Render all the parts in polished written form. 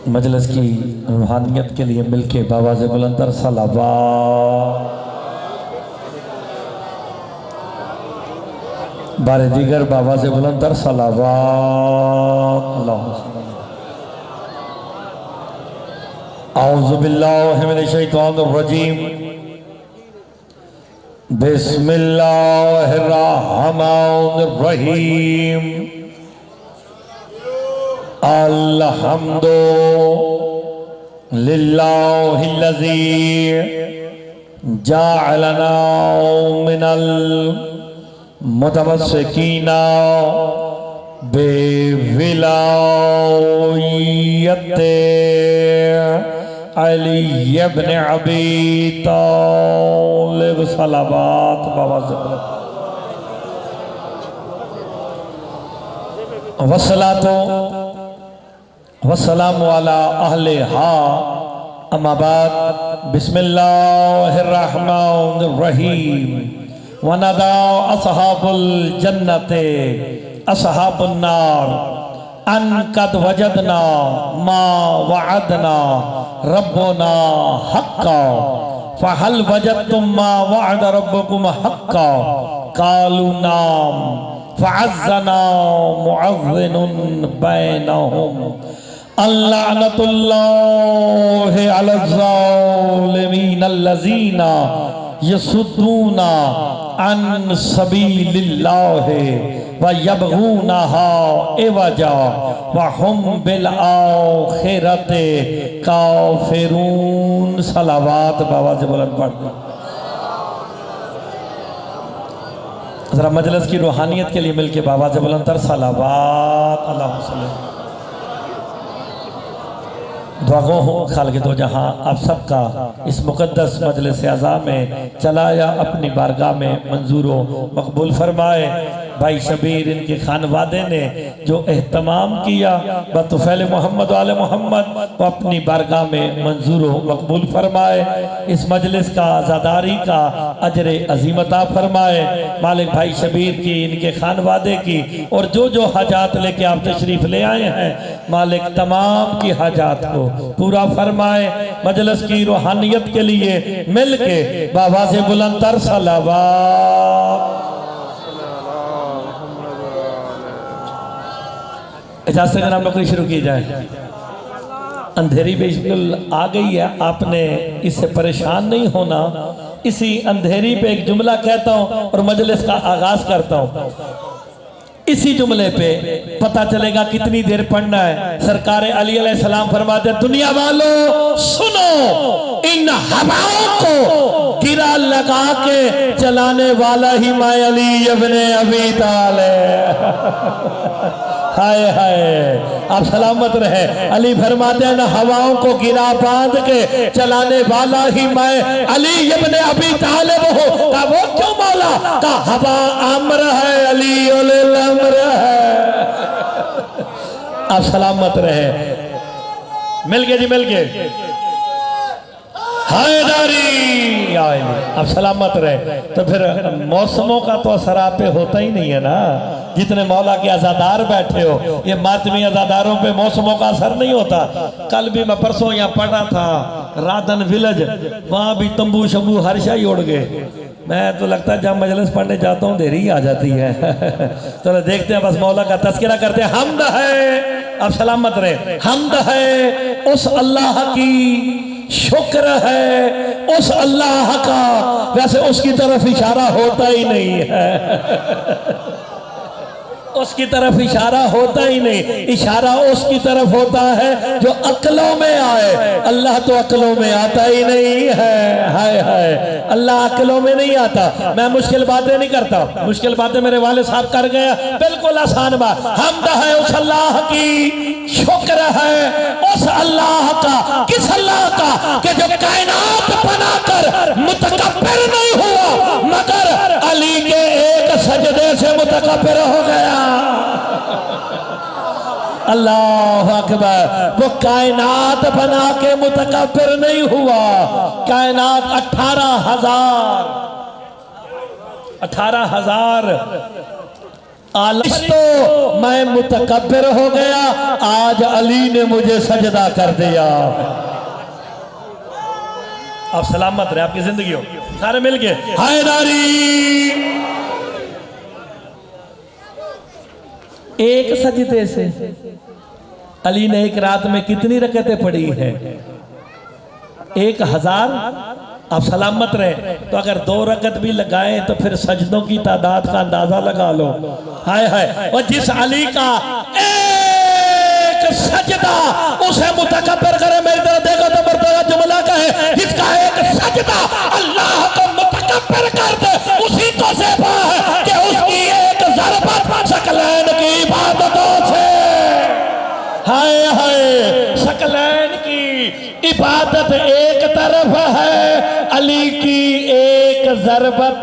मजलिस की रूहानियत के लिए मिलके बाबा से बुलंदर सलावत, बारे दीगर बाबा से बुलंदर सलावत। औज़ु बिल्लाहि मिनश शैतानिर रजीम, बिस्मिल्लाहिर रहमानिर रहीम। अल्हम्दुलिल्लाहिल्लज़ी जअलना मिनल मुतमस्सिकीना बिविलायते अली इब्न अबी तालिब सलावत। बाबा से वस्सलातो वस्सलामु अला अहले हा अम्मा बाद। बिस्मिल्लाहिर रहमानिर रहीम। वनदा अस्हाबुल जन्नते अस्हाबुन नार अन कद वजदना मा वअदना रब्बुना हक्का फहल वजदतुम मा वअद रब्बुकुम हक्का कालू नाम फअज़्ज़ना मुअज़्ज़िनुन बैनहुम अल्लानतुल्लाहि अलज़्ज़ालिमीन अल्लज़ीना यसुद्दूना अन सबीलिल्लाहि व यबगूनहा इवजा व हुम बिल आखिरति काफिरून। सलावत। बाबा से बुलंद पढ़ना। जरा मजलिस की रूहानियत के लिए मिलके बाबा से बुलंद तर सलावत। अल्लाहुम्मा सल्ली। दुआ गो हो खालिक़ दो जहां आप सबका इस मुक़द्दस मजलिस अज़ा में चलाया अपनी बारगाह में मंजूर व मकबूल फरमाए। भाई शबीर इनके खानवादे ने जो एहतमाम किया बतुफ़ैल मोहम्मद वाले मोहम्मद वो अपनी बारगाह में मंजूर व मकबूल फरमाए। इस मजलिस का आज़ादारी का अजर अज़ीमता फरमाए। मालिक भाई शबीर की इनके खानवादे की और जो जो हाजात लेके आप तशरीफ़ ले आए हैं मालिक तमाम की हाजात को पूरा फरमाए। मजलिस की रूहानियत के लिए मिल के बाबा से बुलंदर सलावत। इजाज़त से जनाब नौकरी शुरू की जाए। अंधेरी बिल्कुल आ गई है, आपने इससे परेशान नहीं होना। इसी अंधेरी पे एक जुमला कहता हूँ और मजलिस का आगाज करता हूँ। इसी जुमले पे पता चलेगा कितनी देर पढ़ना है। सरकार अली अलैहिस्सलाम फरमाते दुनिया वालों सुनो, इन हवाओं को गिरा लगा के चलाने वाला ही मैं अली इब्ने अबी तालिब। हाय हाय, आप सलामत रहे। अली फरमाते हैं ना हवाओं को गिरा बांध के चलाने वाला ही मैं अली इब्ने अबी तालिब हूँ। का वो क्यों मौला का हवा अमर है अली उल अमर है। आप सलामत रहे। मिल गए जी, मिल गए। हैदरी आप सलामत रहे। तो फिर मौसमों का तो असर आप पे होता ही नहीं है ना। जितने मौला के आज़ादार बैठे हो, ये मातमी आज़ादारों पे मौसमों का असर नहीं होता। कल भी मैं परसों यहाँ पढ़ा था राधन विलेज, वहाँ भी तंबू शंबू हर शाही उड़ गए। मैं तो लगता है जब मजलिस पढ़ने जाता हूँ देरी आ जाती है। चलो देखते हैं, बस मौला का तज़किरा करते हैं। हमद है, आप सलामत रहे। हमद है उस अल्लाह की, शुक्र है उस अल्लाह का। वैसे उसकी तरफ इशारा होता ही नहीं है। उसकी तरफ इशारा होता ही नहीं, इशारा उसकी तरफ होता है जो अक्लों में आए। अल्लाह तो अक्लों में आता ही नहीं है। हाय हाय, अल्लाह अक्लों में नहीं आता। मैं मुश्किल बातें नहीं करता, मुश्किल बातें मेरे वाले साहब कर गया, बिल्कुल आसान बात। हमद है उस अल्लाह की, शुक्र है उस अल्लाह का। किस अल्लाह का कि जो कायनात बनाकर मुतकब्बिर नहीं हुआ मगर अली के एक सजदे से मुतकब्बिर हो गया। अल्लाह अकबर। वो कायनात बना के मुतकब्बिर नहीं हुआ। कायनात 18,000 आलस तो मैं मुतकब्बिर हो गया, आज अली ने मुझे सजदा कर दिया। आप सलामत रहे, आपकी जिंदगी हो। सारे मिल के हैदरी। एक सजदे से अली ने एक रात में कितनी रकतें पढ़ी है? 1000। आप सलामत रहे तो अगर 2 रकत भी लगाएं तो फिर सजदों की तादाद का अंदाजा लगा लो। हाय हाय। और जिस अली का एक सजदा उसे मुतकब्बिर करे, मेरी तरफ देखो तो मर्तबा जुमला कहे, जिसका एक सजदा अल्लाह को मुतकब्बिर कर दे, उसी को सेवा है कि उसकी एक ज़रबत सकलैन की इबादतों से। हाय हाय। सकलैन की इबादत एक तरफ है, अली की एक ज़रबत।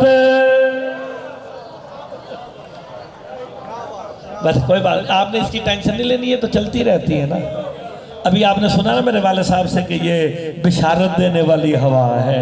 बस कोई बात, आपने इसकी टेंशन नहीं लेनी है, तो चलती रहती है ना। अभी आपने सुना ना मेरे वाले साहब से कि ये बिशारत देने वाली हवा है।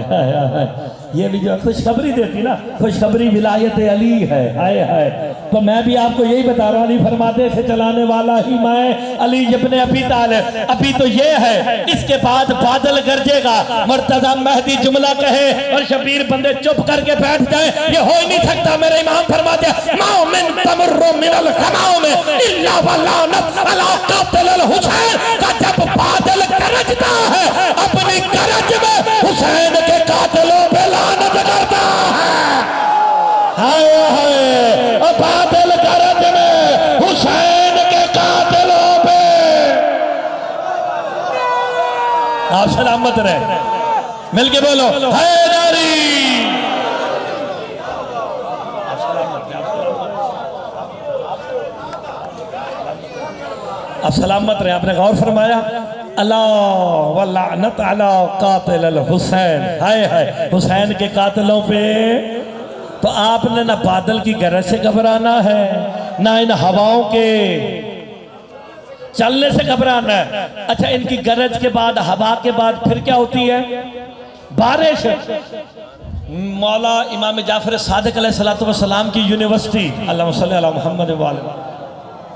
ये भी जो खुशखबरी देती ना, खुशखबरी विलायत अली है। हाय हाय। तो मैं भी आपको यही बता रहा हूँ, अली फरमाते से चलाने वाला ही मैं, अली इब्ने अबी तालिब। अभी तो ये है, इसके बाद बादल गरजेगा, मुर्तजा मेहदी जुमला कहे और शबीर बंदे चुप करके बैठ जाए, ये हो ही नहीं सकता। मेरे इमाम फरमाते मोमिन तमर्रु मिनल हमाओं में इल्ला वलानत अला कातिल हुसैन का जब बादल गरजता है, अपनी गरज में हुसैन के कातिलों पे लानत करता है। हाय हाय। बादल गरज में हुसैन के कातिलों पे। आप सलामत रहे, मिलके बोलो हैदरी। आप सलामत रहे। आपने गौर फरमाया अला व लानत अला कातिल हुसैन। हाय हाय। हुसैन के कातिलों पे। तो आपने ना बादल की गरज से घबराना है, ना इन हवाओं के चलने से घबराना है। अच्छा, इनकी गरज के बाद, हवा के बाद फिर क्या होती है? बारिश। मौला इमाम जाफर सादिक अलैहिस्सलातु वस्सलाम की यूनिवर्सिटी, अल्लाहुम्मा सल्ली अला मुहम्मद व आले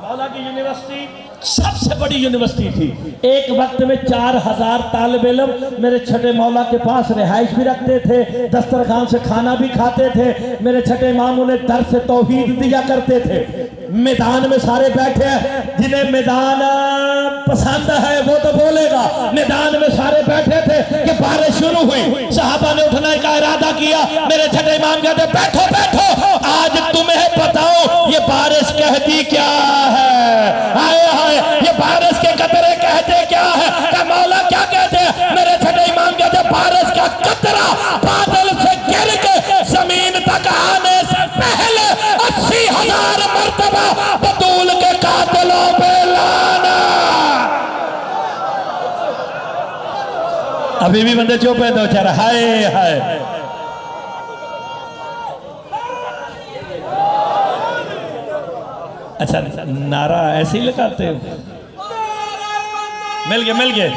मौला की यूनिवर्सिटी सबसे बड़ी यूनिवर्सिटी थी। एक वक्त में 4000 तालिब इल्म मेरे छठे मौला के पास रिहाइश भी रखते थे, दस्तरखान से खाना भी खाते थे। मेरे छठे इमाम उन्हें दर्स से तौहीद दिया करते थे। मैदान में सारे बैठे हैं, जिन्हें मैदान पसंद है वो तो बोलेगा। मैदान में सारे बैठे थे कि बारिश शुरू हुई, सहाबा ने उठने का इरादा किया। मेरे छठे इमाम कहते बैठो बैठो, आज तुम्हें बताओ ये बारिश कहती क्या है। हाय हाय। ये बारिश के कतरे कहते क्या है? कि मौला क्या कहते हैं? मेरे छठे इमाम कहते बारिश का कतरा बादल से गिर के जमीन तक आने से पहले 80,000 मर्तबा बतूल के कातिलों पे लाना। अभी भी बंदे चुप है, दो चार। हाय हाय। अच्छा, नारा ऐसे ही लगाते हो? मिल गए मिल गए।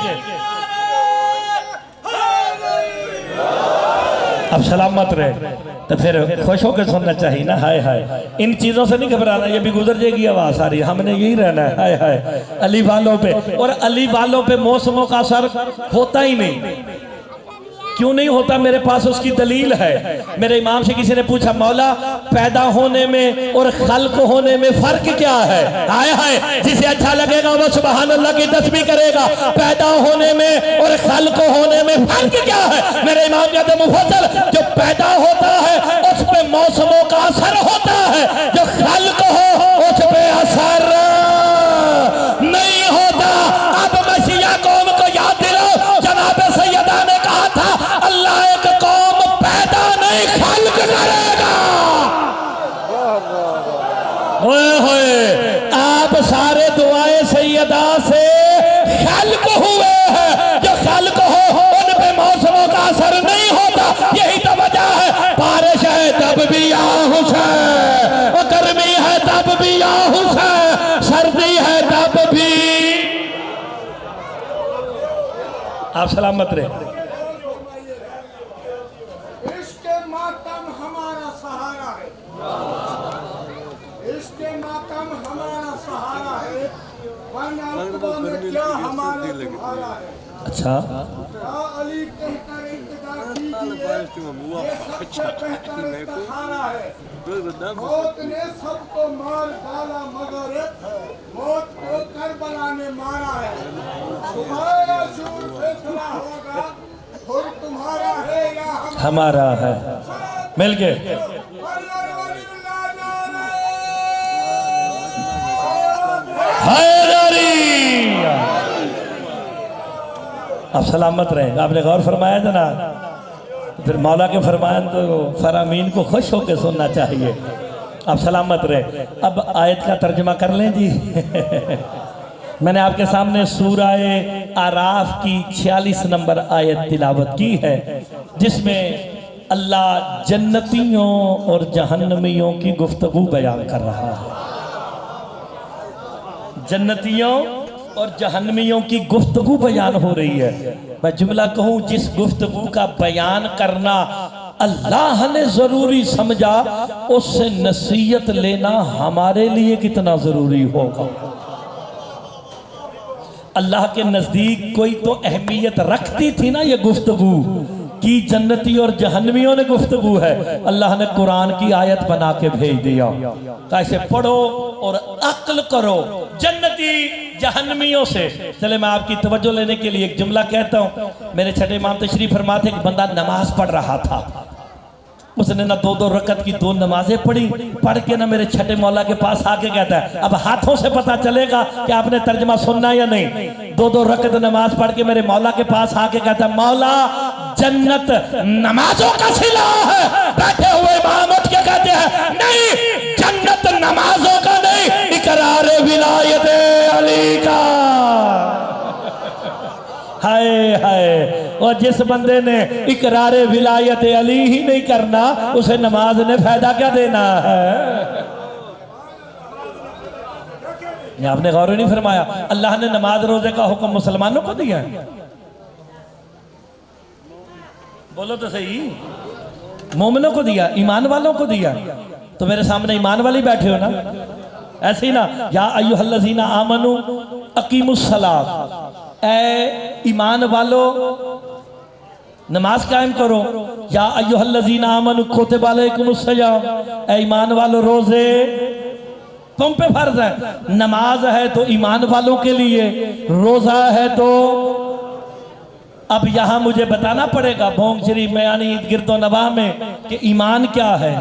अब सलामत रहे तो फिर खुश होकर सुनना चाहिए ना। हाय हाय। इन चीजों से नहीं घबराना, ये भी गुजर जाएगी आवाज सारी, हमने यही रहना है। हाय हाय। अली वालों पे, और अली वालों पे मौसमों का असर होता ही नहीं। क्यों नहीं होता? मेरे पास उसकी दलील है। मेरे इमाम से किसी ने पूछा, मौला पैदा होने में और खल्क होने में फर्क क्या है? हाय हाय। जिसे अच्छा लगेगा वो सुभान अल्लाह की तस्बीह करेगा। पैदा होने में और खल्क होने में फर्क क्या है? मेरे इमाम कहते मुफस्सिल, जो पैदा होता है उस पे मौसमों का असर होता है, जो खल्क हो उस पे असर नहीं होता। अब मसीहा कौम को याद दिलाओ, जनाब सैयदा ने कहा था अल्लाह एक कौम पैदा नहीं खल्क करेगा। ओए होए। आप सारे दुआएं सैयदा से खल्क हुए हैं, जो खल्क हो उन पे मौसमों का असर नहीं होता। यही तो वजह है, बारिश है तब भी या हुसैन, और गर्मी है तब भी या हुसैन, सर्दी है तब भी। आप सलामत रहे। इसके मातम हमारा सहारा है, वरना अक़बा में क्या हमारा तुम्हारा है। अच्छा, या अली कहकर इंतजार कीजिए, ये सबसे बेहतर इस्तिखारा है। मौत ने सबको मार डाला मगर मौत को करबला ने मारा है। तुम्हारा शूर फैसला होगा, खुद तुम्हारा है या हमारा है। मिल गए। आप सलामत रहे। आपने गौर फरमाया था ना, फिर मौला के फरमान तो फरामीन को खुश होकर सुनना चाहिए। आप सलामत रहे। अब आयत का तर्जमा कर लें जी। मैंने आपके सामने सूरह आराफ की 46 नंबर आयत तिलावत की है, जिसमें अल्लाह जन्नतियों और जहन्नमियों की गुफ्तगू बयान कर रहा है। जन्नतियों और जहन्नमियों की गुफ्तगू बयान हो रही है। मैं जुमला कहूँ, जिस गुफ्तगू का बयान करना अल्लाह ने जरूरी समझा, उससे नसीहत लेना हमारे लिए कितना जरूरी होगा। अल्लाह के नजदीक कोई तो अहमियत रखती थी ना ये गुफ्तगू कि जन्नती और जहन्नमियों ने गुफ्तगू है। अल्लाह ने कुरान की आयत बना के भेज दिया, कैसे पढ़ो और अक्ल करो जन्नती जहन्नमियों से। चले मैं आपकी तवज्जो लेने के लिए एक जुमला कहता हूँ। मेरे छठे इमाम तशरीफ फरमाते, एक बंदा नमाज पढ़ रहा था। उसने ना 2-2 रकत की 2 नमाजें पढ़ी। पढ़ के ना मेरे छठे मौला के पास आके कहता है, अब हाथों से पता चलेगा कि आपने तर्जमा सुनना या नहीं। 2-2 रकत नमाज पढ़ के मेरे मौला के पास आके कहता है, मौला जन्नत नमाजों का सिला है। बैठे हुए इमाम उठ के कहते हैं, नहीं, जन्नत नमाजों का नहीं, इकरार विलायत अली का। हाय हाय, और जिस बंदे ने इकरार विलायत अली ही नहीं करना, उसे नमाज ने फायदा क्या देना है। आपने गौर नहीं फरमाया, अल्लाह ने नमाज रोजे का हुक्म मुसलमानों को दिया है। बोलो तो सही, मोमिनों को दिया, ईमान वालों को दिया। तो मेरे सामने ईमान वाले बैठे हो ना, ऐसे ही ना। या अय्युहल्लज़ीना आमनू अकीमुस्सलात, ऐ ईमान वालो नमाज कायम करो। या अय्युहल्लज़ीना आमनू कुतिबा अलैकुमुस्सियाम, ऐ ईमान वालो रोजे तुम पे फर्ज है। नमाज है तो ईमान वालों के लिए, रोजा है तो अब यहां मुझे बताना पड़ेगा भोंग शरीफ में यानी गिरदो नवाह में कि ईमान क्या है।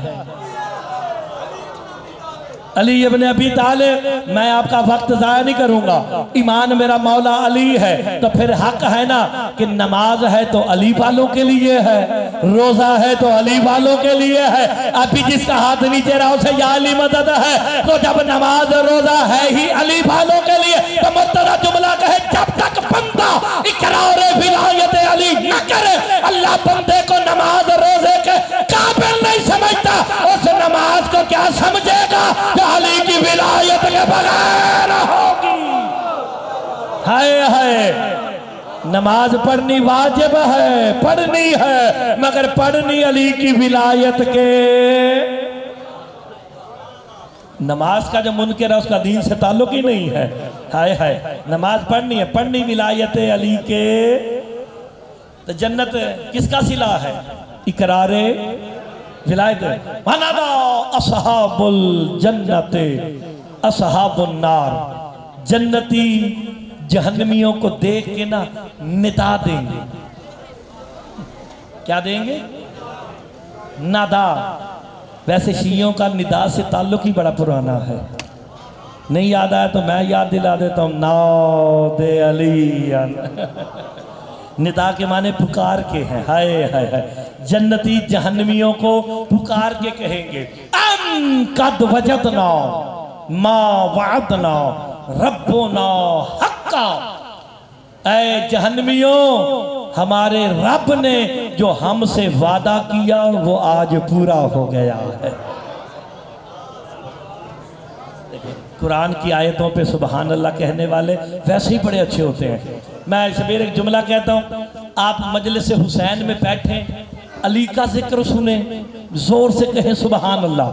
अली इब्न अबी तालिब, मैं आपका वक्त जाया नहीं करूंगा। ईमान मेरा मौला अली है, तो फिर हक है ना कि नमाज है तो अली वालों के लिए है, रोजा है तो अली वालों के लिए है। अभी जिसका हाथ नीचे रहा उसे या अली मदद है। तो जब नमाज रोजा है ही अली वालों के लिए, तो मुर्तजा जुमला कहे, जब तक बंदा इकरार विलायत अली न करे, अल्लाह बंदे को नमाज रोजे के काबिल नहीं समझता। उस नमाज को क्या समझेगा जो अली की विलायत के बगैर होगी। हाय हाय, नमाज पढ़नी वाजिब है, पढ़नी है, मगर पढ़नी अली की विलायत के। नमाज का जो मुनकर है उसका दीन से ताल्लुक ही नहीं है। हाय हाय, नमाज पढ़नी है, पढ़नी विलायत अली के। तो जन्नत किसका सिला है? इकरारे विलायत। वनादा असहाबुल जन्नते असहाबुन नार, जन्नती जहन्नमियों को देख के ना निदा देंगे। क्या देंगे? नादा। वैसे शियों का निदा से ताल्लुक ही बड़ा पुराना है। नहीं याद आया तो मैं याद दिला देता हूँ, नादे अली। निदा के माने पुकार के हैं। हाय हाय हाय, जन्नती जहन्नमियों को पुकार के कहेंगे, अम कद वजदना मा वअदना रब्बुना हक्का। ऐ जहन्नमियों, हमारे रब ने जो हमसे वादा किया वो आज पूरा हो गया है। कुरान की आयतों पे सुबहान अल्लाह कहने वाले वैसे ही बड़े अच्छे होते हैं। मैं सवेरे एक जुमला कहता हूँ, आप मजलिस हुसैन में बैठे अली का जिक्र सुने जोर से कहें सुबहान अल्लाह,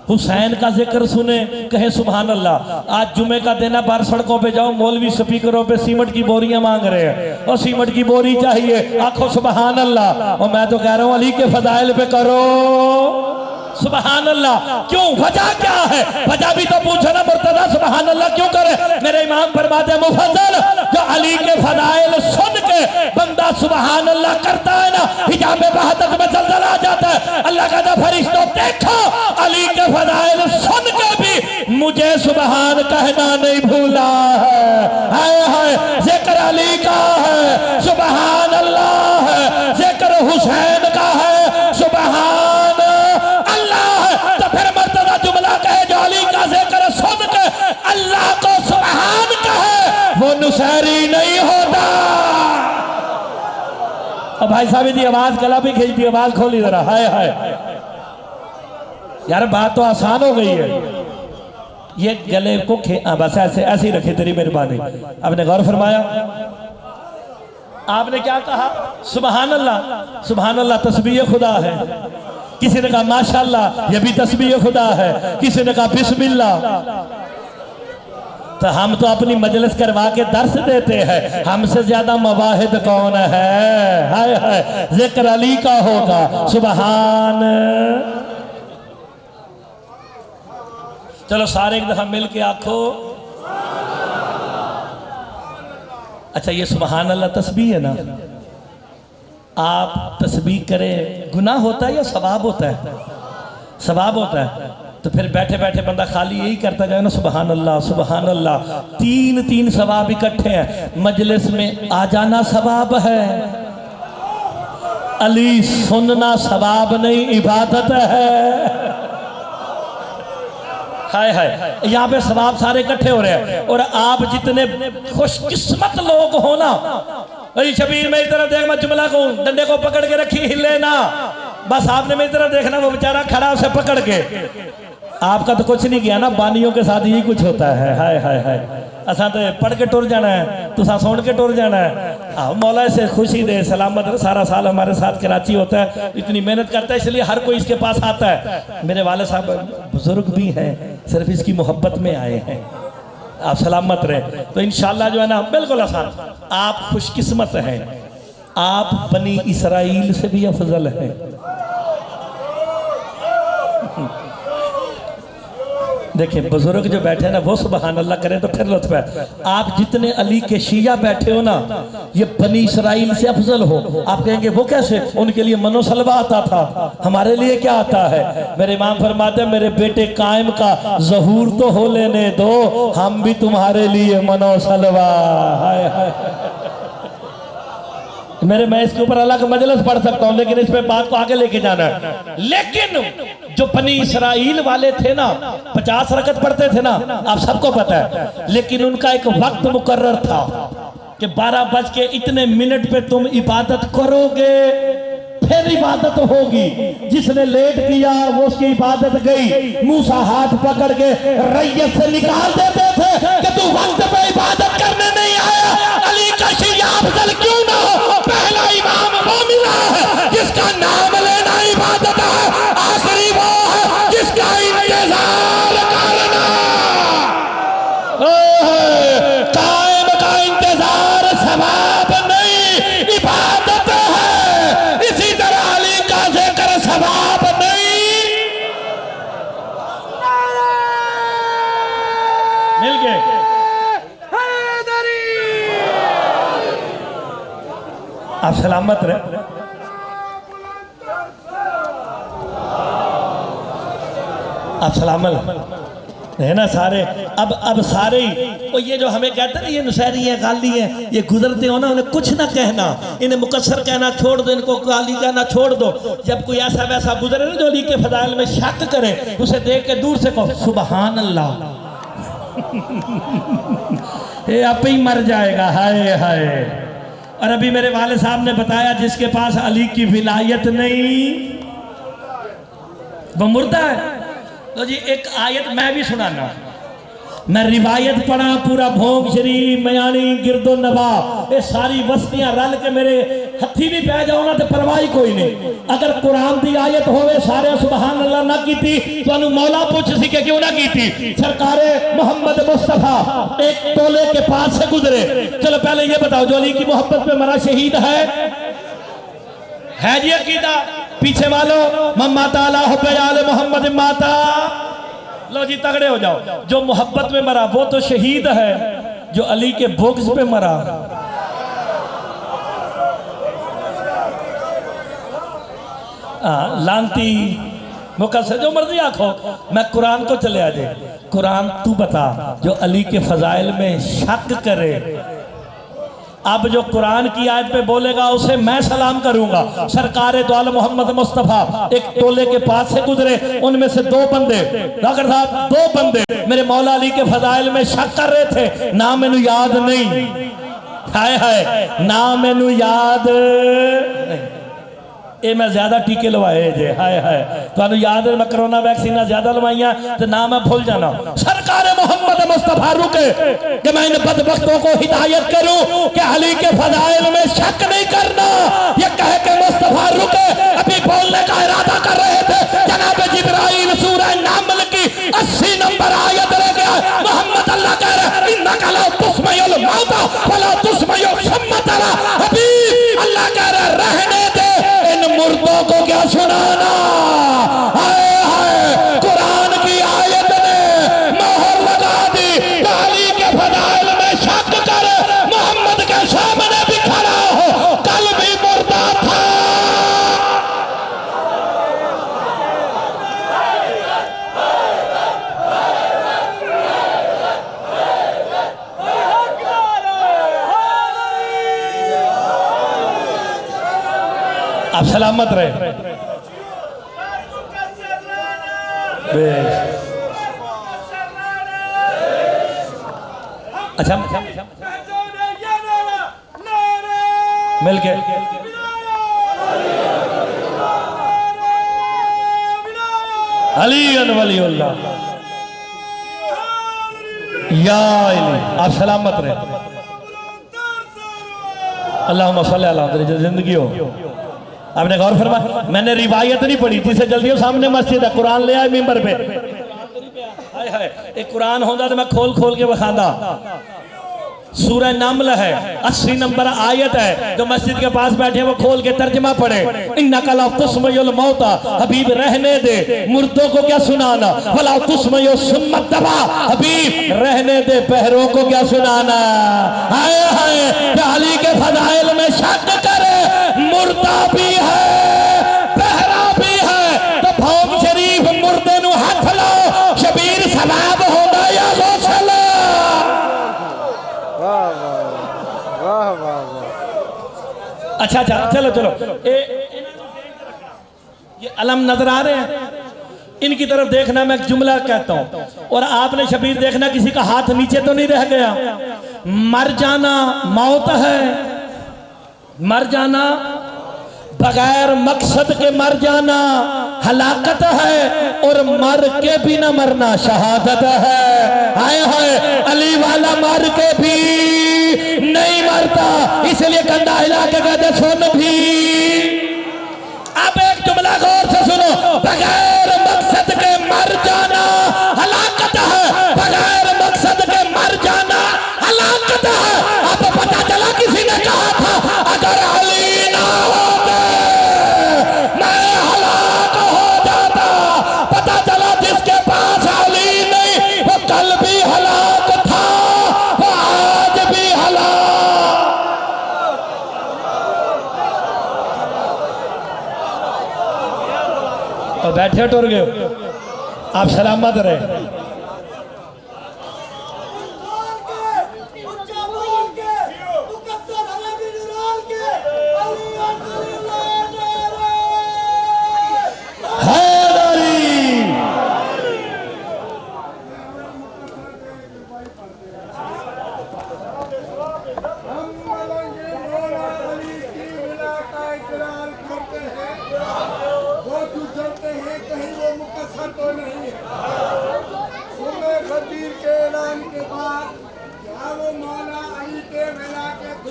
हुसैन का जिक्र सुने कहें सुबहान अल्लाह। आज जुमे का दिन है, बाहर सड़कों पे जाओ, मौलवी स्पीकरों पे सीमेंट की बोरियां मांग रहे हैं और सीमेंट की बोरी चाहिए, आखो सुबहान अल्लाह। और मैं तो कह रहा हूं अली के फदाइल पे करो सुबहान अल्लाह। क्यों, वजह क्या है? वजह भी तो पूछो ना मुर्तजा, सुबहान अल्लाह क्यों करे? मेरे इमाम फरमाते मुफज्जल, जो अली के फदाइल सुन के बंदा सुबहान अल्लाह करता है ना, हिजाब वहदत में जल्जला आ जाता है। अल्लाह कहता फरिश्तों देखो, अली के फदाइल सुन के भी मुझे सुबहान कहना नहीं भूला है। हाय हाय, जिक्र अली का है सुबहान अल्लाह है, जिक्र हुसैन का है सुबहान अल्लाह को सुबहान कहे वो नुसैरी नहीं होता। अब भाई साहब की आवाज गला भी खींचती, आवाज खोली जरा। हाय हाय यार, बात तो आसान हो गई है। ये गले को बस ऐसे ऐसे ही रखे, तेरी मेहरबानी। आपने गौर फरमाया, आपने क्या कहा? सुबहान अल्लाह। सुबहान अल्लाह तस्बीह खुदा है। किसी ने कहा माशाअल्लाह, ये भी तस्बीह खुदा है। किसी ने कहा बिस्मिल्लाह। तो हम तो अपनी मजलिस करवा के दर्श देते हैं, हमसे ज्यादा मवाहिद कौन है? हाय हाय, जिक्र अली का होगा सुबहान। चलो सारे एक दफा मिल के आखो। अच्छा, ये सुबहान अल्लाह तस्बीह है ना, आप तस्बीह करें गुनाह होता है या सवाब होता है? सवाब होता है। तो फिर बैठे बैठे बंदा खाली यही करता जाए ना सुबहान अल्लाह सुबहान अल्लाह, तीन तीन सवाब इकट्ठे हैं। मजलिस में आ जाना सवाब है, अली सुनना सवाब नहीं इबादत है। हाय हाय, यहाँ पे सवाब सारे इकट्ठे हो रहे हैं। और आप जितने खुशकिस्मत लोग हो ना, शबीर मेरी तरफ देख, मैं जुमला को डंडे को पकड़ के रखी, हिले ना, बस आपने मेरी तरफ देखना, वो बेचारा खड़ा उसे पकड़ के। आपका तो कुछ नहीं किया ना, बानियों के साथ यही कुछ होता है। हाय हाय हाय, असा तो पढ़ के टुर जाना है, तुसा सुन के टुर जाना है। मौला से खुशी दे, सलामत रहे। सारा साल हमारे साथ कराची होता है, इतनी मेहनत करता है, इसलिए हर कोई इसके पास आता है। मेरे वाले साहब बुजुर्ग भी हैं, सिर्फ इसकी मोहब्बत में आए हैं। आप सलामत रहे। तो इंशाल्लाह जो है ना, बिल्कुल आसान। आप खुशकिस्मत हैं, आप बनी इसराइल से भी अफजल हैं। देखिए बुजुर्ग जो बैठे हैं ना, वो सुबहान अल्लाह करें तो फिर लुत्फ है। आप जितने अली के शिया बैठे हो ना, ये बनी इसराइल से अफजल हो। आप कहेंगे वो कैसे? उनके लिए मनोसलवा आता था, हमारे लिए क्या आता है? मेरे इमाम फरमाते हैं, मेरे बेटे कायम का ज़हूर तो हो लेने दो, हम भी तुम्हारे लिए मनोसलवा। हाय हाय, मेरे मैं इसके ऊपर अलग मजलिस पढ़ सकता हूँ, लेकिन इस पे बात को आगे लेके जाना है। लेकिन जो बनी इसराइल वाले थे ना, 50 रकत पढ़ते थे ना, आप सबको पता है। लेकिन उनका एक वक्त मुकर्रर था कि 12 बज के इतने मिनट पे तुम इबादत करोगे, फिर इबादत होगी। जिसने लेट किया वो उसकी इबादत गई। मूसा हाथ पकड़ के रैयत से निकाल देते थे कि तू वक्त पे इबादत करने नहीं आया। अली का शिया अफजल क्यों ना हो? पहला इमाम वो मिला है जिसका नाम लेना इबादत है, आखिरी वो है जिसका इंतजार करना। कायम का इंतजार सवाब नहीं, इबादत है। इसी तरह अली का जिक्र सवाब नहीं। मिल गए। आप सलामत रहे। आप सलामत है ना सारे। अब सारे ही ये जो हमें कहते हैं ना, ये नुसैरी है, गाली है, ये गुजरते हो ना, उन्हें कुछ ना कहना, इन्हें मुकस्सर कहना छोड़ दो, इनको गाली कहना छोड़ दो। जब कोई ऐसा वैसा गुजरे ना जो अली के फदाइल में शक करे, उसे देख के दूर से कहो सुबहान अल्लाह। ये आप ही मर जाएगा। हाय हाय। और अभी मेरे वाले साहब ने बताया, जिसके पास अली की विलायत नहीं वो मुर्दा है। तो जी एक आयत मैं भी सुनाना। मैं रिवायत पढ़ा पूरा भोग शरीफ मयानी गिरदो नवा ये सारी बस्तियां रल के मेरे हथी भी पै जाओ ना तो परवाह कोई नहीं। अगर कुरान की आयत होवे सारे सुबहान अल्लाह ना कीती तो मौला पूछ सी के क्यों ना कीती। सरकारे मोहम्मद मुस्तफा एक टोले के पास से गुजरे। चलो पहले ये बताओ जो अली की मोहब्बत में मरा शहीद है जी अकीदा पीछे वालों मम्मा ताला हुब्बे आले मोहम्मद माता। लो जी तगड़े हो जाओ। जो मोहब्बत में मरा वो तो शहीद है, जो अली के बुग़्ज़ पे मरा लांती मुकस्सर जो मर्जी आखो। मैं कुरान को चले आजे। कुरान तू बता जो अली के फजाइल में शक करे। अब जो कुरान की आयत पे बोलेगा उसे मैं सलाम करूंगा। सरकार दो आलम मोहम्मद मुस्तफ़ा एक टोले के पास से गुजरे, उनमें से दो बंदे डॉक्टर साहब दो बंदे मेरे मौला अली के फजाइल में शक कर रहे थे। ना मैनू याद नहीं, हाय हाय ना मैनू याद नहीं। ये मैं ज्यादा टीके लवाए जे हाय हाय तुहानू याद है मैं कोरोना वैक्सीन ज्यादा लवाइया तो ना मैं भूल जाना। सरकार मोहम्मद मुस्तफा रुके कि मैं इन बदबख्तों को हिदायत करूं कि अली के फजाइल में शक नहीं करना। ये कह के मुस्तफा रुके अभी बोलने का इरादा कर रहे थे। जनाब जिब्राइल सूरह नामल की 80 नंबर आयत ले गया। मोहम्मद अल्लाह कह रहे इन्नका ला तुस्मयुल मौता वला तुस्मयु सुम्मतला। अभी अल्लाह कह रहे रहने दे मुर्दों को क्या सुनाना। हाय हाय कुरान की आयत ने मोहर लगा दी। अली के फजाइल में शक कर मोहम्मद के सामने भी खड़ा हो कल भी मुर्दा था। आप सलामत रहे। अच्छा मिल के अली वलीउल्लाह या अली। आप सलामत रहे। अल्लाहुम्मा सल्ली अला जो जिंदगी हो। आपने गौर फरमाया मैंने रिवायत नहीं पढ़ी जिसे जल्दी हो सामने मस्जिद है कुरान ले आए मिंबर पे। हाय हाय एक कुरान होता तो मैं खोल खोल के बखादा। सूरह नामल है 80 नंबर आयत है। जो मस्जिद के पास बैठे वो खोल के तर्जमा पढ़े। इन्नका ला तुस्मयुल मौता हबीब रहने दे मुर्दों को क्या सुनाना। वला तुस्मयु सुम्मत दबा हबीब रहने दे पहरों को क्या सुनाना। हाय हाय अली के फजाइल में शक करे मुर्दा भी है पहरा भी है तो भोग शरीफ मुर्दे नु हाथ लो शबीर सवाब होगा या गौसल। वाह वाह वाह। अच्छा अच्छा चलो चलो ये अलम नजर आ रहे हैं इनकी तरफ देखना। मैं एक जुमला कहता हूं और आपने शबीर देखना किसी का हाथ नीचे तो नहीं रह गया। मर जाना मौत है, मर जाना बगैर मकसद के मर जाना हलाकत है और मर के भी न मरना शहादत है। हाय हाय अली वाला मर के भी नहीं मरता इसलिए कंधा हिला के कहते सुन भी। अब एक जुमला गौर से सुनो। बगैर मकसद के मर जाना हलाकत है, बगैर मकसद के मर जाना हलाकत है। अब पता चला किसी ने कहा था अगर अली ना होते मैं हलाक हो जाता। पता चला जिसके पास अली नहीं वो कल भी हलाक था वो आज भी हलाक। तो बैठे टुर गए। आप सलामत रहे।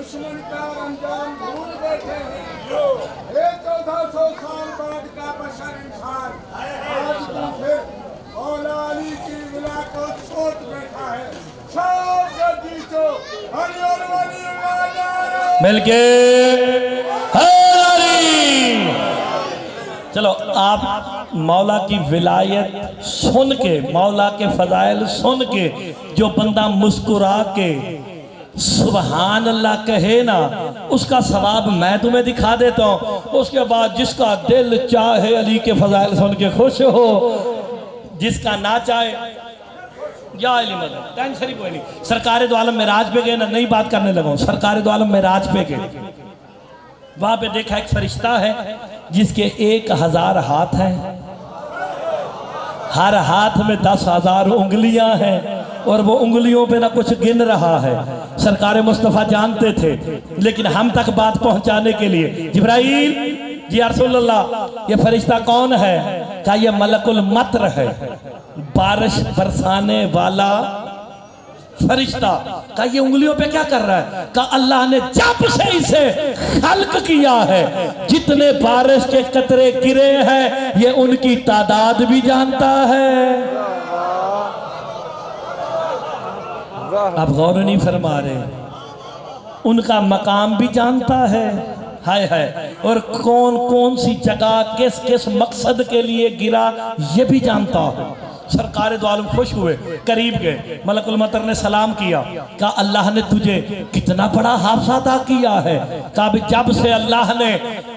दुश्मन का अंजाम भूल बैठे हैं। ये 1400 साल बाद का बशर इंसान आज भी फिर मौला अली की विला को सोच बैठा है। सब जीतो अली और वली वाला मिलके चलो। आप मौला की विलायत सुन के, मौला के फजाइल सुन के जो बंदा मुस्कुरा के सुबहान अल्लाह कहे ना, उसका सवाब मैं तुम्हें दिखा देता हूँ। उसके बाद जिसका दिल चाहे अली के फजाइल सुन के खुश हो, जिसका ना चाहे या टेंशन ही कोई नहीं। सरकार दो आलम मेराज पे गए ना, नई बात करने लगा हूं। सरकार दो आलम मेराज पे गए, वहां पे देखा एक फरिश्ता है जिसके 1000 हाथ हैं, हर हाथ में 10,000 उंगलियां हैं और वो उंगलियों पे ना कुछ गिन रहा है। सरकार मुस्तफ़ा जानते थे, लेकिन हम तक बात पहुंचाने के लिए जिब्राइल जी या रसूलल्लाह ये फरिश्ता कौन है? क्या ये मलकुल मतर है, बारिश बरसाने वाला फरिश्ता। का ये उंगलियों पे क्या कर रहा है? का अल्लाह ने जब से इसे खल्क किया है, जितने बारिश के कतरे गिरे हैं ये उनकी तादाद भी जानता है। आप गौर नहीं फरमा रहे, उनका मकाम भी जानता है। हाय हाय, और कौन कौन सी जगह किस किस मकसद के लिए गिरा ये भी जानता है। सरकार दो आलम खुश हुए, करीब गए, मलकुल मतर ने सलाम किया। कहा अल्लाह ने तुझे कितना बड़ा हाफसा अता किया है। कहा जब से अल्लाह ने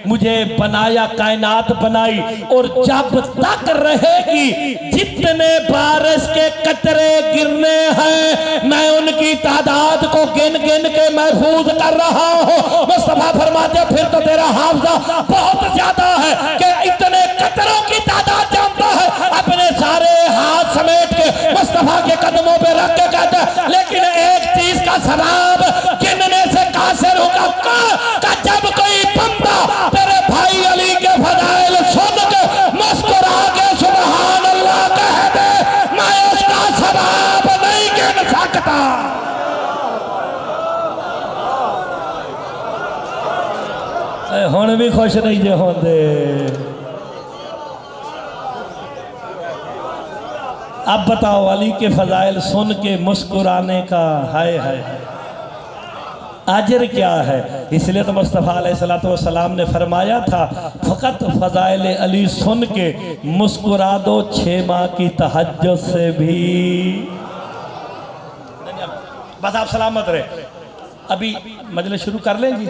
मुझे बनाया, कायनात बनाई, और जब तक रहेगी जितने बारिश के कतरे गिरने हैं मैं उनकी तादाद को गिन गिन के महफूज कर रहा हूँ। मुस्तफा फरमाते फिर तो तेरा हाफसा बहुत ज्यादा है कि इतने कतरों की तादाद जानता है। अपने सारे हाथ समेट के मुस्तफा के कदमों पे रख के कहता है लेकिन एक चीज का सवाब गिनने से कासिर होगा। का जब कोई बंदा तेरे भाई अली के फजाइल सुन के मुस्कुरा के सुभान अल्लाह कह दे, मैं उसका सवाब नहीं गिन सकता। हुण भी खुश नहीं जे होंदे। अब बताओ अली के फजाइल सुन के मुस्कुराने का हाय हाय अजर क्या है? इसलिए तो मुस्तफ़ा अलैहिस्सलाम ने फरमाया था फ़कत फजाइल अली सुन के मुस्कुरा दो 6 माह की तहज्जुद से भी। बस आप सलामत रहे। अभी मजलिस शुरू कर लें जी।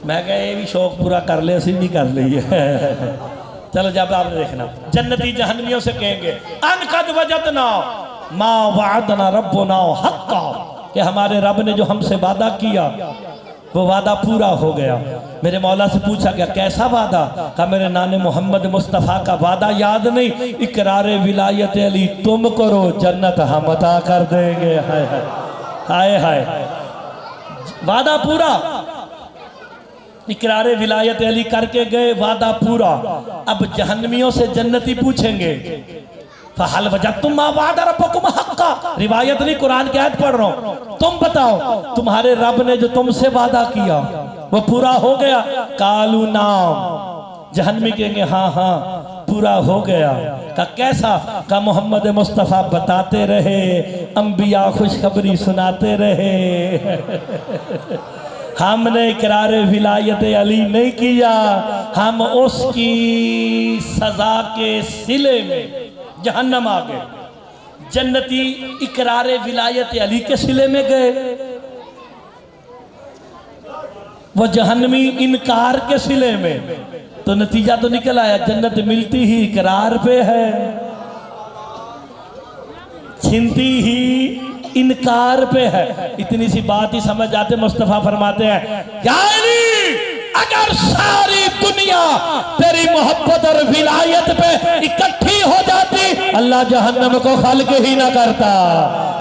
मैं कहा ये भी शौक पूरा कर ले, असी नहीं कर लिए। चलो जब आपने देखना जन्नती जहन्नमियों से कहेंगे अनकद वजदना मा वअदना रब्बुना हक्का, कि हमारे रब ने जो हमसे वादा किया वो वादा पूरा हो गया। मेरे मौला से पूछा गया कैसा वादा? का मेरे नाने मोहम्मद मुस्तफ़ा का वादा याद नहीं? इकरार विलायत अली तुम करो, जन्नत हम अता कर देंगे। हाय हाय हाय हाय, वादा पूरा। इकरार विलायत अली करके गए, वादा पूरा। अब जहन्नमियों से जन्नती पूछेंगे फहल वजदतुम मा वअदा रब्बुकुम हक्का, रिवायत नहीं कुरान की आयत पढ़ रहा हूं। तुम बताओ तुम्हारे रब ने जो तुमसे वादा किया वो पूरा हो गया? कालू नाम, जहन्नमी कहेंगे हाँ हाँ पूरा हो गया। का कैसा? का मोहम्मद मुस्तफ़ा बताते रहे, अंबिया खुशखबरी सुनाते रहे। हमने इकरार विलायत अली नहीं किया, हम उसकी सजा के सिले में जहन्नम आ गए। जन्नती इकरार विलायत अली के सिले में गए, वो जहन्नमी इनकार के सिले में। तो नतीजा तो निकल आया, जन्नत मिलती ही इकरार पे है, छिनती ही इनकार पे है। इतनी सी बात ही समझ जाते। मुस्तफा फरमाते हैं या अली, अगर सारी दुनिया तेरी मोहब्बत और विलायत पे इकट्ठी हो जाती अल्लाह जहन्नम को खल्क ही ना करता।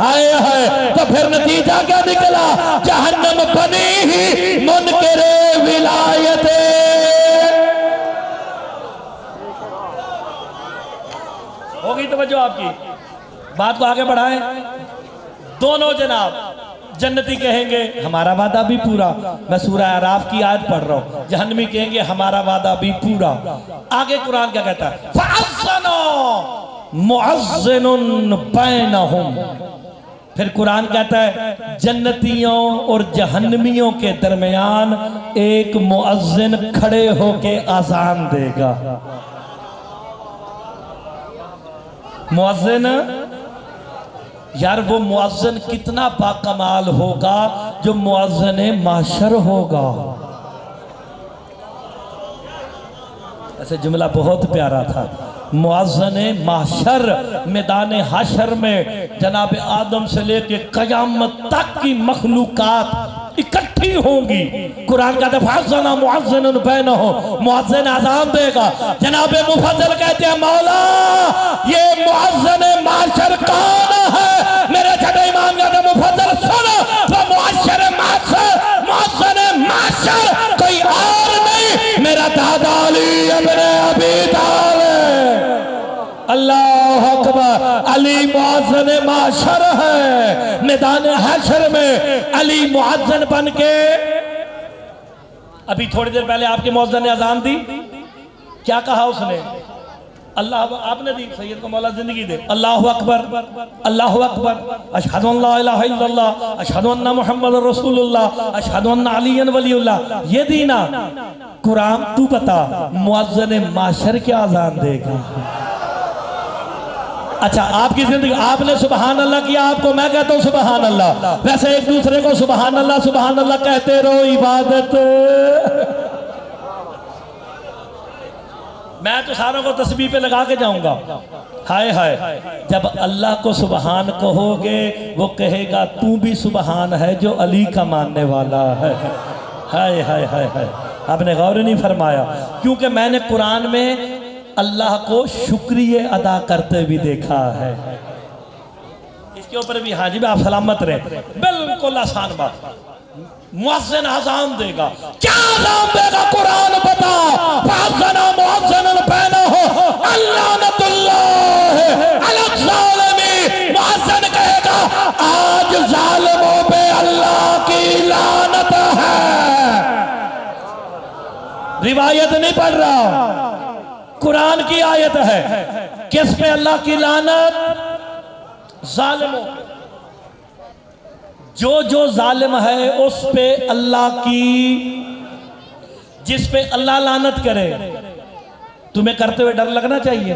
आए है तो फिर नतीजा क्या निकला? जहन्नम बनी ही मुनकिरे विलायत। होगी तवज्जो आपकी? बात को आगे बढ़ाएं। दोनों जनाब जन्नती कहेंगे हमारा वादा भी पूरा, मैं सूरह आराफ की आयत पढ़ रहा हूं, जहन्नमी कहेंगे हमारा वादा भी पूरा। आगे कुरान क्या कहता है, फअज़्ज़ना मुअज़्ज़िनुन बैनहुम। फिर कुरान कहता है जन्नतियों और जहन्नमियों के दरमियान एक मुअज़्ज़िन खड़े होके आज़ान देगा। मुअज़्ज़िन, यार वो मुअज़्ज़िन कितना बाकमाल होगा जो मुअज़्ज़िन माशर होगा। ऐसे जुमला बहुत प्यारा था, मुअज़्ज़िन माशर, मैदान हाशर में जनाब आदम से लेके क़यामत तक की मखलूकात इकट्ठी होंगी। कुरान कहता है फअज़्ज़ना मुअज़्ज़िनुन बैनहुम, मुअज़्ज़िन आज़ान देगा। जनाब मुफस्सिर कहते हैं मौला ये मुअज़्ज़िन माशर कौन है? मेरे छठे इमाम कहते हैं मुफस्सिर सुन, वो मुअज़्ज़िन माशर कोई और नहीं, मेरा दादा अली इब्न अबी तालिब। अल्लाह अकबर, अली मुअज़्ज़िन माशर है। मैदान हशर में अली मुअज़्ज़िन बन के, अभी थोड़ी देर पहले आपके मुअज़्ज़िन ने अज़ान दी, क्या कहा उसने? अल्लाह, आपने दी, सैयद को मौला जिंदगी दे। अल्लाहु अकबर, अल्लाहु अकबर, अशहदु अन ला इलाहा इल्लल्लाह, अशहदु अन्ना मुहम्मदुर रसूलुल्लाह, अशहदु अन्ना अलीयन वलीउल्लाह। ये दी ना। कुरान तू बता मुअज़्ज़िन माशर क्या अज़ान देगा? अच्छा, आपकी जिंदगी आपने सुबहान अल्लाह किया, आपको मैं कहता हूँ सुबहान अल्लाह। वैसे एक दूसरे को सुबहान अल्लाह कहते रहो, इबादत। मैं तो सारों को तस्बीह पे लगा के जाऊंगा। हाय हाय, जब अल्लाह को सुबहान कहोगे वो कहेगा तू भी सुबहान है जो अली का मानने वाला है। हाय हाय हाय हाय, आपने गौर नहीं फरमाया, क्योंकि मैंने कुरान में अल्लाह को शुक्रिया अदा करते भी देखा है। इसके ऊपर भी हाजी भी आप सलामत रहे, बिल्कुल आसान बात। मुअज़्ज़िन अज़ान देगा, क्या अज़ान देगा? कुरान बता, फअज़्ज़ना मुअज़्ज़िनुन बैनहुम अल्लानतुल्लाह अलज़्ज़ालिमीन। मुअज़्ज़िन कहेगा आज जालिमों पे अल्लाह की लानत है। रिवायत नहीं पढ़ रहा, कुरान की आयत है। किस पे अल्लाह की लानत? जालिमों पे। जो जो जालिम है उस पे अल्लाह की, जिस पे अल्लाह लानत करे, तुम्हें करते हुए डर लगना चाहिए।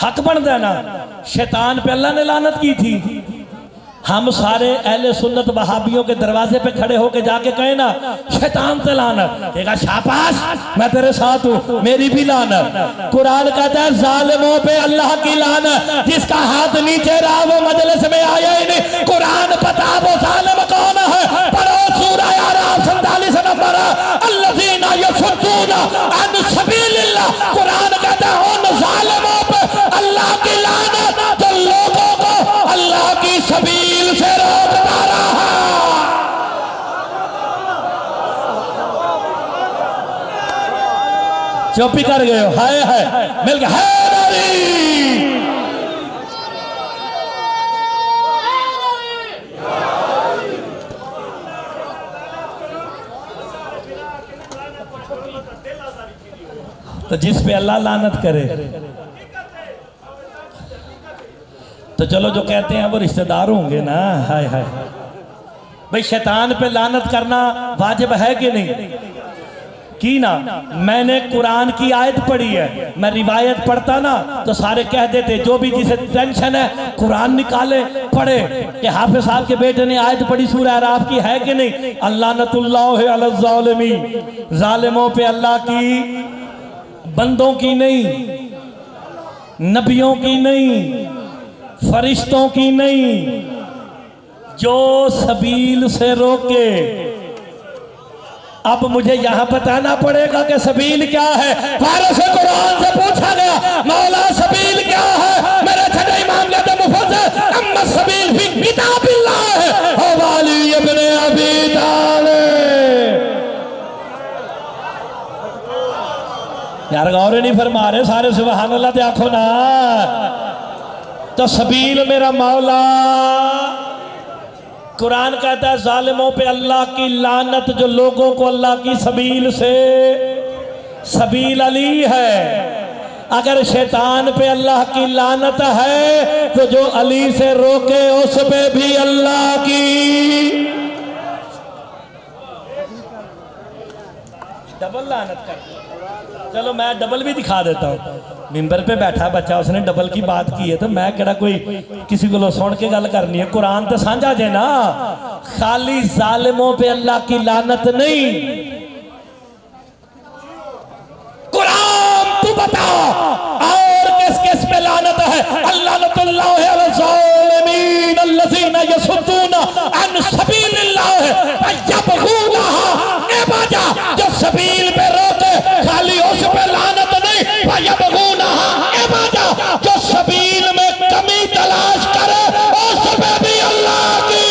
हक बन देना। शैतान पे अल्लाह ने लानत की थी। हम सारे अहले सुन्नत वहाबियों के दरवाजे पे खड़े होके जाके कहे ना शैतान ते लानत, कहेगा शाबाश मैं तेरे साथ हूँ, मेरी भी लानत। कुरान कहता है जालिमों पे अल्लाह की लानत, जिसका हाथ नीचे रहा वो मजलिस में आया ही नहीं। कुरान बता वो जालिम कौन है? पढ़ो सूरह आराफ 47 नंबर, अल्लज़ीना यसुद्दूना अन सबीलिल्लाह। कुरान कहता है उन जालिमों पे अल्लाह की लानत जो लोगों को अल्लाह की सबील से रोकता रहा। चुप ही कर गए हो। हाय हाय, मिल गया है। तो जिस पे अल्लाह लानत करे, तो चलो जो कहते हैं वो रिश्तेदार होंगे ना। हाय हाय, भाई शैतान पे लानत करना वाजिब है कि नहीं? की ना। मैंने कुरान की आयत पढ़ी है, मैं रिवायत पढ़ता ना तो सारे कह देते जो भी जिसे टेंशन है कुरान निकाले पढ़े कि हाफिज साहब के बेटे ने आयत पढ़ी सूरह आराफ की, है कि नहीं? अल्लानतुल्लाह अलज़्ज़ालिमीन, जालिमों पे अल्लाह की, बंदों की नहीं, नबियों की नहीं, फरिश्तों की नहीं, जो सबील से रोके। अब मुझे यहां बताना पड़ेगा कि सबील क्या है। फारस कुरान से पूछा गया मौला सबील क्या है? मेरे छठे इमाम कहते हैं मुफस्सिर अम्मा सबील फी किताबिल्लाह है वाली इब्न अबी तालिब। यार गौर नहीं फरमा रहे सारे, सुभान अल्लाह। देखो ना तो सबील मेरा मौला। कुरान कहता है जालिमों पे अल्लाह की लानत, जो लोगों को अल्लाह की सबील से, सबील अली है। अगर शैतान पे अल्लाह की लानत है तो जो अली से रोके उस पे भी अल्लाह की डबल लानत कर। चलो मैं डबल भी दिखा देता हूँ। मिंबर पे बैठा बच्चा, उसने डबल की बात की है तो मैं केड़ा कोई किसी को सुन के गल करनी है। कुरान तो साझा जे ना, खाली जालिमों पे अल्लाह की लानत नहीं। कुरान तू बता और किस किस पे लानत है? अल्लाह जो सबील पे रोके, खाली उस पे लानत नहीं, जो सबील में कमी तलाश करे उस पे भी अल्लाह की।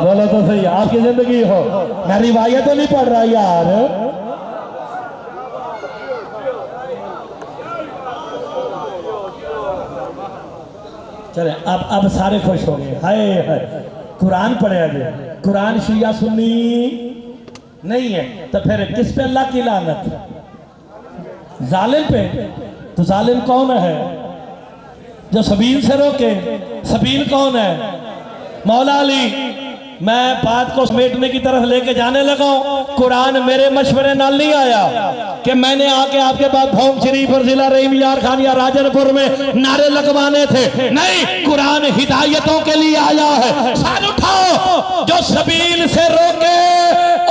बोलो तो सही, आपकी जिंदगी हो, मैं रिवायत तो नहीं पढ़ रहा यार। चले अब सारे खुश हो गए। हाय हाय, कुरान पढ़े अभी। कुरान शिया सुन्नी नहीं है तो फिर किस पे अल्लाह की लानत? जालिम पे। तो जालिम कौन है? जो सबील से रोके। सबील कौन है? मौला अली। मैं बात को समेटने की तरफ लेके जाने लगा हूं। कुरान मेरे मशवरे नाल नहीं आया कि मैंने आके आपके पास भौम शरीफ और जिला रहीम यार खान या राजनपुर में नारे लगवाने थे। नहीं, कुरान हिदायतों के लिए आया है। सर उठाओ, जो सबील से रोके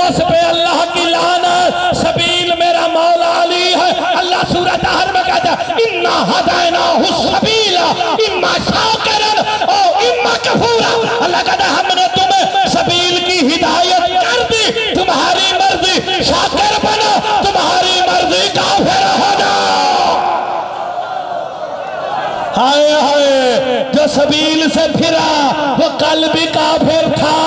उस पे अल्लाह की लानत। सबील मेरा मौला अली है। अल्लाह सूरत अहर में कहता है इन्ना हदैनाहु सबीला इम्मा शाकिरन और इम्मा कफूरा। अल्लाह कहता है हमने तुम्हें सबील की हिदायत कर दी, तुम्हारी मर्जी शाकिर बनो, तुम्हारी मर्जी काफिर हो जाओ। हाय हाय, जो सबील से फिरा वो कल भी काफिर था।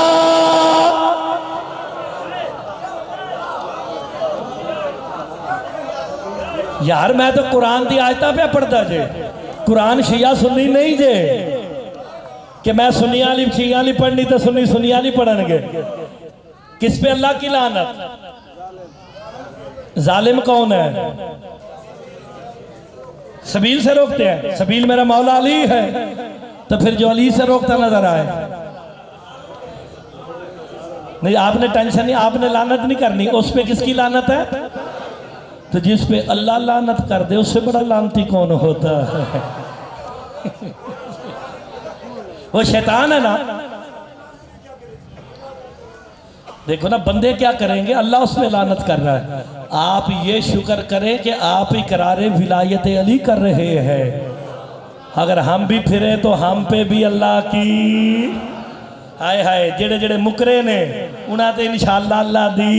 यार मैं तो कुरान दी आयता पे पढ़ता जे, कुरान शिया सुन्नी नहीं जे कि मैं सुनिया वाली शिया वाली पढ़नी तो सुन्नी सुनिया नहीं पढ़नगे। किस पे अल्लाह की लानत? जालिम कौन है? सबील से रोकते हैं। सबील मेरा मौला अली है तो फिर जो अली से रोकता नजर आए नहीं, आपने टेंशन नहीं, आपने लानत नहीं करनी। उस पे किसकी लानत है? तो जिस पे अल्लाह लानत कर दे उससे बड़ा लानती कौन होता है? वो शैतान है ना। देखो ना, बंदे क्या करेंगे, अल्लाह उस पे लानत कर रहा है। आप ये शुक्र करें कि आप इकरारे विलायत अली कर रहे हैं। अगर हम भी फिरे तो हम पे भी अल्लाह की हाय हाय। जेड़े जेड़े मुकरे ने उन्हें तो इंशाअल्लाह अल्लाह दी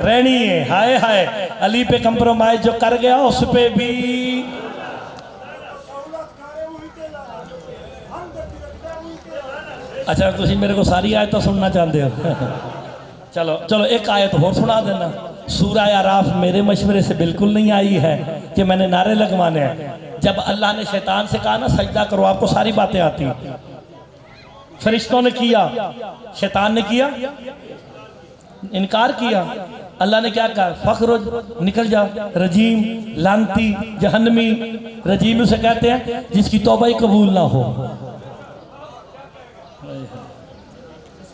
रहनी है। हाय हाय, अली पे कंप्रोमाइज जो कर गया उस पे भी। अच्छा तुम मेरे को सारी आयत तो सुनना चाहते हो? चलो चलो एक आयत और सुना देना। सूरा आराफ मेरे मशवरे से बिल्कुल नहीं आई है कि मैंने नारे लगवाने हैं। जब अल्लाह ने शैतान से कहा ना सजदा करो, आपको सारी बातें आती। फरिश्तों ने किया, शैतान ने किया, इनकार किया। अल्लाह ने क्या कहा? फखरुज, निकल जा, रजीम, लानती, जहन्नमी। रजीम उसे कहते हैं जिसकी तौबा ही कबूल ना हो।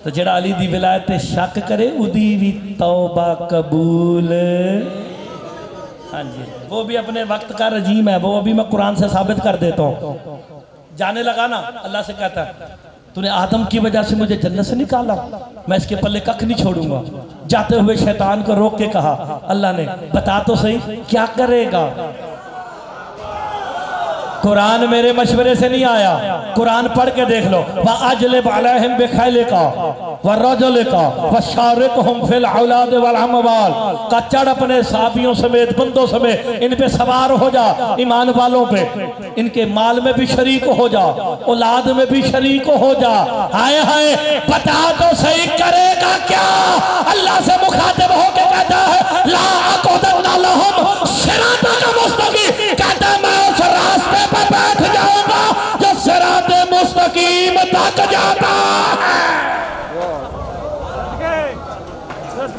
तो जेड़ा अली दी विलायत शक करे उदी भी तौबा कबूल। हाँ जी, वो भी अपने वक्त का रजीम है। वो अभी मैं कुरान से साबित कर देता हूँ। जाने लगा ना, अल्लाह से कहता है तूने आदम की वजह से मुझे जन्नत से निकाला, मैं इसके पल्ले कख नहीं छोड़ूंगा। जाते हुए शैतान को रोक के कहा अल्लाह ने, बता तो सही क्या करेगा? कुरान मेरे मशवरे से नहीं आया, कुरान पढ़ के देख लो। वअजलिब अलैहिम बिखैलिका वरजुलिका वशारिकहुम फिल औलाद वल अमवाल। का चढ़ अपने साथियों समेत, बंदों समेत इन पे सवार हो जा, ईमान वालों पे। इनके माल में भी शरीक हो जा, औलाद में भी शरीक हो जा। हाय हाय, बता तो सही करेगा क्या? अल्लाह से मुखातिब होके कहता है ला अक़ुद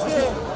से